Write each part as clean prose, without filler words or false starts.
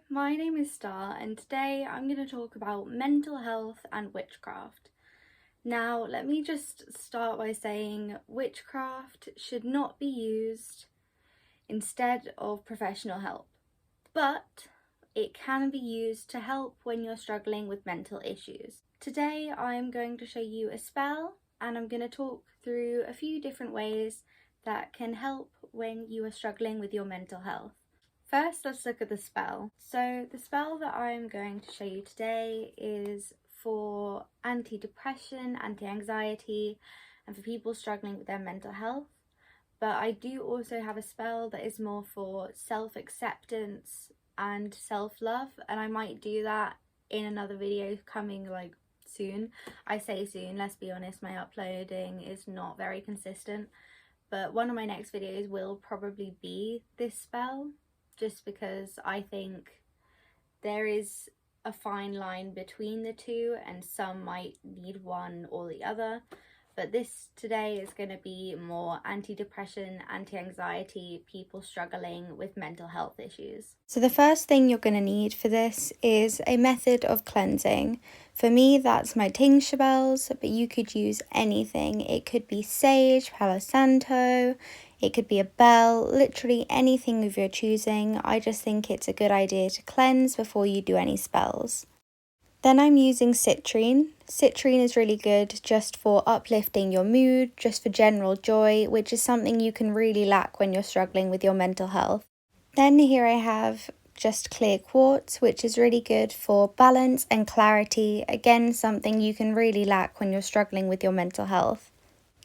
my name is Star and today I'm going to talk about mental health and witchcraft. Now, let me just start by saying witchcraft should not be used instead of professional help, but it can be used to help when you're struggling with mental issues. Today I'm going to show you a spell and I'm going to talk through a few different ways that can help when you are struggling with your mental health. First, let's look at the spell. So the spell that I'm going to show you today is for anti-depression, anti-anxiety, and for people struggling with their mental health. But I do also have a spell that is more for self-acceptance and self-love, and I might do that in another video coming soon. I say soon, let's be honest, my uploading is not very consistent, but one of my next videos will probably be this spell, just because I think there is a fine line between the two and some might need one or the other. But this today is going to be more anti-depression, anti-anxiety, people struggling with mental health issues. So the first thing you're going to need for this is a method of cleansing. For me, that's my tincture bells, but you could use anything. It could be sage, Palo Santo, it could be a bell, literally anything of your choosing. I just think it's a good idea to cleanse before you do any spells. Then I'm using citrine. Citrine is really good just for uplifting your mood, just for general joy, which is something you can really lack when you're struggling with your mental health. Then here I have just clear quartz, which is really good for balance and clarity. Again, something you can really lack when you're struggling with your mental health.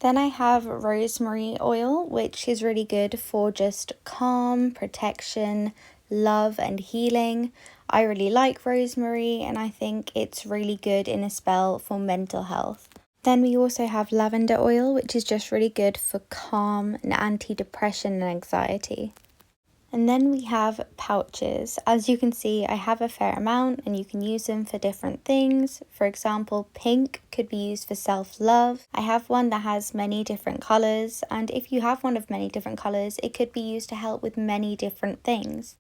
Then I have rosemary oil, which is really good for just calm, protection, love and healing. I really like rosemary and I think it's really good in a spell for mental health. Then we also have lavender oil, which is just really good for calm and anti-depression and anxiety. And then we have pouches. As you can see, I have a fair amount and you can use them for different things. For example, pink could be used for self-love. I have one that has many different colours, and if you have one of many different colours, it could be used to help with many different things.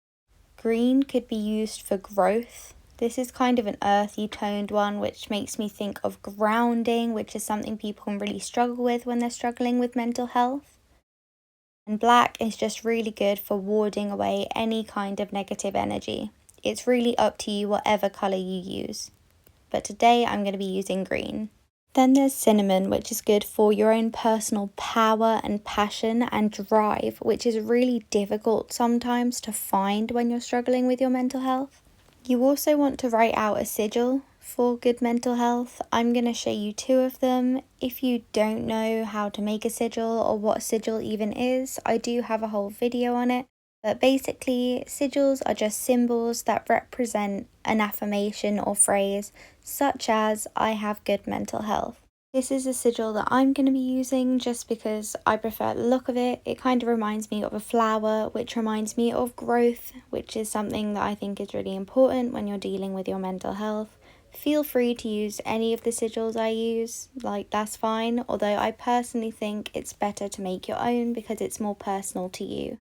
Green could be used for growth. This is kind of an earthy toned one, which makes me think of grounding, which is something people can really struggle with when they're struggling with mental health. And black is just really good for warding away any kind of negative energy. It's really up to you whatever colour you use. But today I'm going to be using green. Then there's cinnamon, which is good for your own personal power and passion and drive, which is really difficult sometimes to find when you're struggling with your mental health. You also want to write out a sigil for good mental health. I'm going to show you two of them. If you don't know how to make a sigil or what a sigil even is, I do have a whole video on it. But basically, sigils are just symbols that represent an affirmation or phrase, such as, I have good mental health. This is a sigil that I'm going to be using just because I prefer the look of it. It kind of reminds me of a flower, which reminds me of growth, which is something that I think is really important when you're dealing with your mental health. Feel free to use any of the sigils I use, that's fine, although I personally think it's better to make your own because it's more personal to you.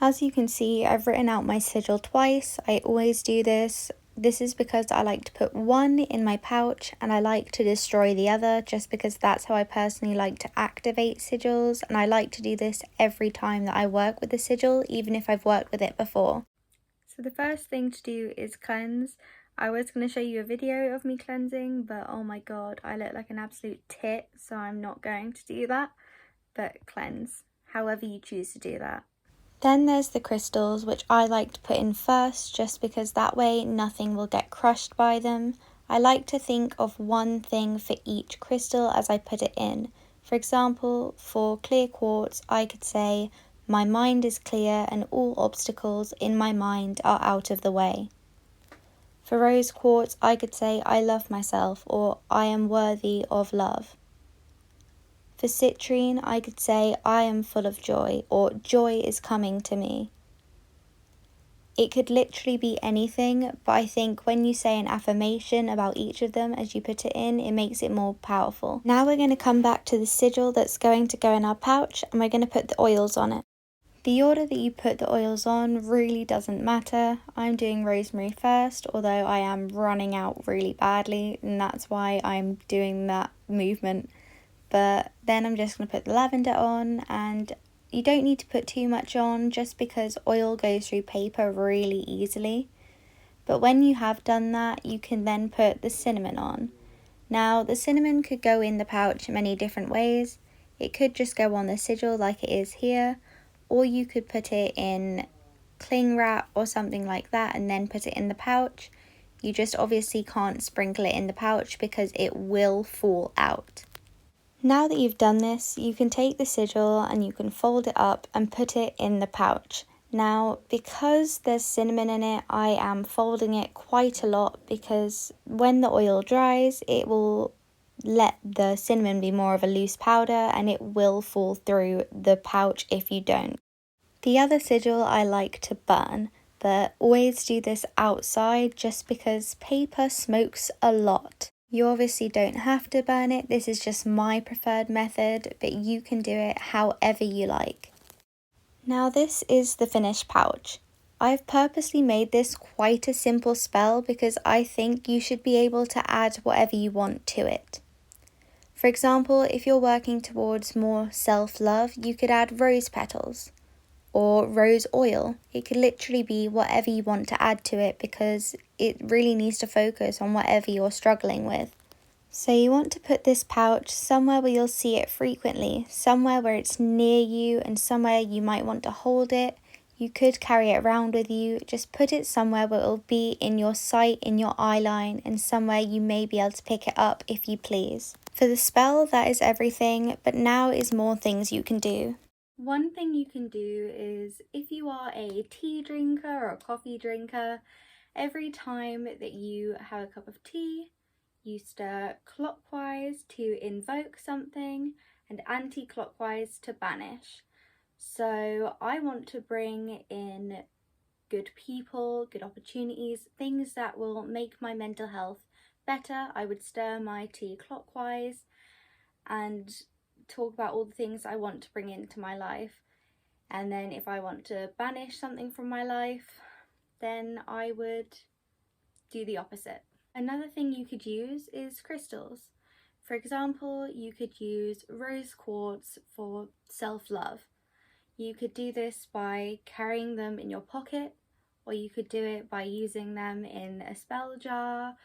As you can see, I've written out my sigil twice. I always do this. This is because I like to put one in my pouch and I like to destroy the other, just because that's how I personally like to activate sigils, and I like to do this every time that I work with the sigil, even if I've worked with it before. So the first thing to do is cleanse. I was going to show you a video of me cleansing, but oh my god, I look like an absolute tit, so I'm not going to do that. But cleanse, however you choose to do that. Then there's the crystals, which I like to put in first, just because that way nothing will get crushed by them. I like to think of one thing for each crystal as I put it in. For example, for clear quartz, I could say, my mind is clear and all obstacles in my mind are out of the way. For rose quartz, I could say, I love myself, or I am worthy of love. For citrine, I could say, I am full of joy, or joy is coming to me. It could literally be anything, but I think when you say an affirmation about each of them as you put it in, it makes it more powerful. Now we're going to come back to the sigil that's going to go in our pouch, and we're going to put the oils on it. The order that you put the oils on really doesn't matter. I'm doing rosemary first, although I am running out really badly, and that's why I'm doing that movement. But then I'm just going to put the lavender on, and you don't need to put too much on just because oil goes through paper really easily. But when you have done that, you can then put the cinnamon on. Now, the cinnamon could go in the pouch many different ways. It could just go on the sigil like it is here, or you could put it in cling wrap or something like that and then put it in the pouch. You just obviously can't sprinkle it in the pouch because it will fall out. Now that you've done this, you can take the sigil and you can fold it up and put it in the pouch. Now, because there's cinnamon in it, I am folding it quite a lot because when the oil dries, it will let the cinnamon be more of a loose powder and it will fall through the pouch if you don't. The other sigil I like to burn, but always do this outside just because paper smokes a lot. You obviously don't have to burn it, this is just my preferred method, but you can do it however you like. Now this is the finished pouch. I've purposely made this quite a simple spell because I think you should be able to add whatever you want to it. For example, if you're working towards more self-love, you could add rose petals or rose oil. It could literally be whatever you want to add to it because it really needs to focus on whatever you're struggling with. So you want to put this pouch somewhere where you'll see it frequently, somewhere where it's near you and somewhere you might want to hold it. You could carry it around with you, just put it somewhere where it'll be in your sight, in your eye line, and somewhere you may be able to pick it up if you please. For the spell, that is everything, but now is more things you can do. One thing you can do is, if you are a tea drinker or a coffee drinker, every time that you have a cup of tea, you stir clockwise to invoke something and anti-clockwise to banish. So I want to bring in good people, good opportunities, things that will make my mental health better. I would stir my tea clockwise and talk about all the things I want to bring into my life. And then if I want to banish something from my life, then I would do the opposite. Another thing you could use is crystals. For example, you could use rose quartz for self-love. You could do this by carrying them in your pocket, or you could do it by using them in a spell jar,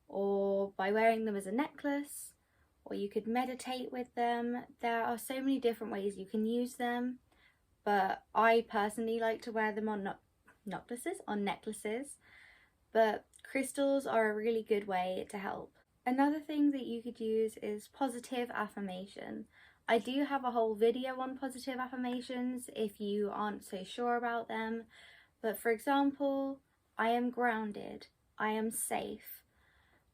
or by wearing them as a necklace, or you could meditate with them. There are so many different ways you can use them, but I personally like to wear them on necklaces, but crystals are a really good way to help. Another thing that you could use is positive affirmation. I do have a whole video on positive affirmations if you aren't so sure about them, but for example, I am grounded, I am safe.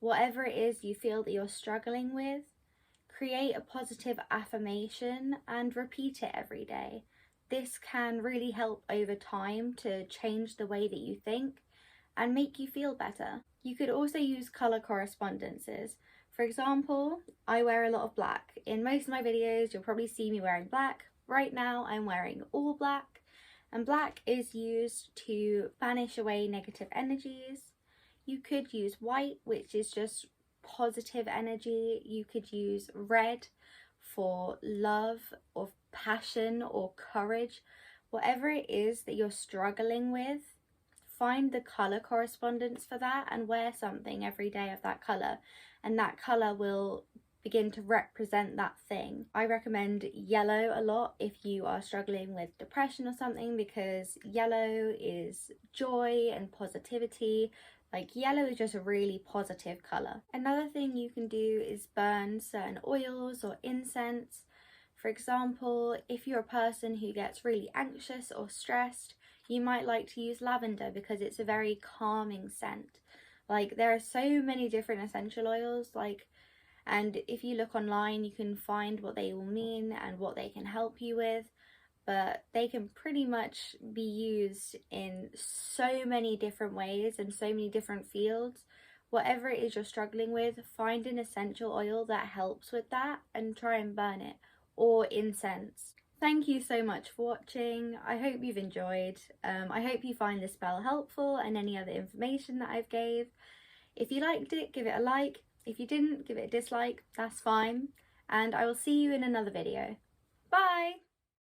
Whatever it is you feel that you're struggling with, create a positive affirmation and repeat it every day. This can really help over time to change the way that you think and make you feel better. You could also use colour correspondences. For example, I wear a lot of black. In most of my videos, you'll probably see me wearing black. Right now, I'm wearing all black, and black is used to banish away negative energies. You could use white, which is just positive energy. You could use red for love or passion or courage. Whatever it is that you're struggling with, find the colour correspondence for that and wear something every day of that colour, and that colour will begin to represent that thing. I recommend yellow a lot if you are struggling with depression or something, because yellow is joy and positivity. Like, yellow is just a really positive colour. Another thing you can do is burn certain oils or incense. For example, if you're a person who gets really anxious or stressed, you might like to use lavender because it's a very calming scent. Like, there are so many different essential oils, and if you look online, you can find what they all mean and what they can help you with, but they can pretty much be used in so many different ways and so many different fields. Whatever it is you're struggling with, find an essential oil that helps with that and try and burn it, or incense. Thank you so much for watching. I hope you've enjoyed. I hope you find this spell helpful and any other information that I've gave. If you liked it, give it a like. If you didn't, give it a dislike. That's fine. And I will see you in another video. Bye!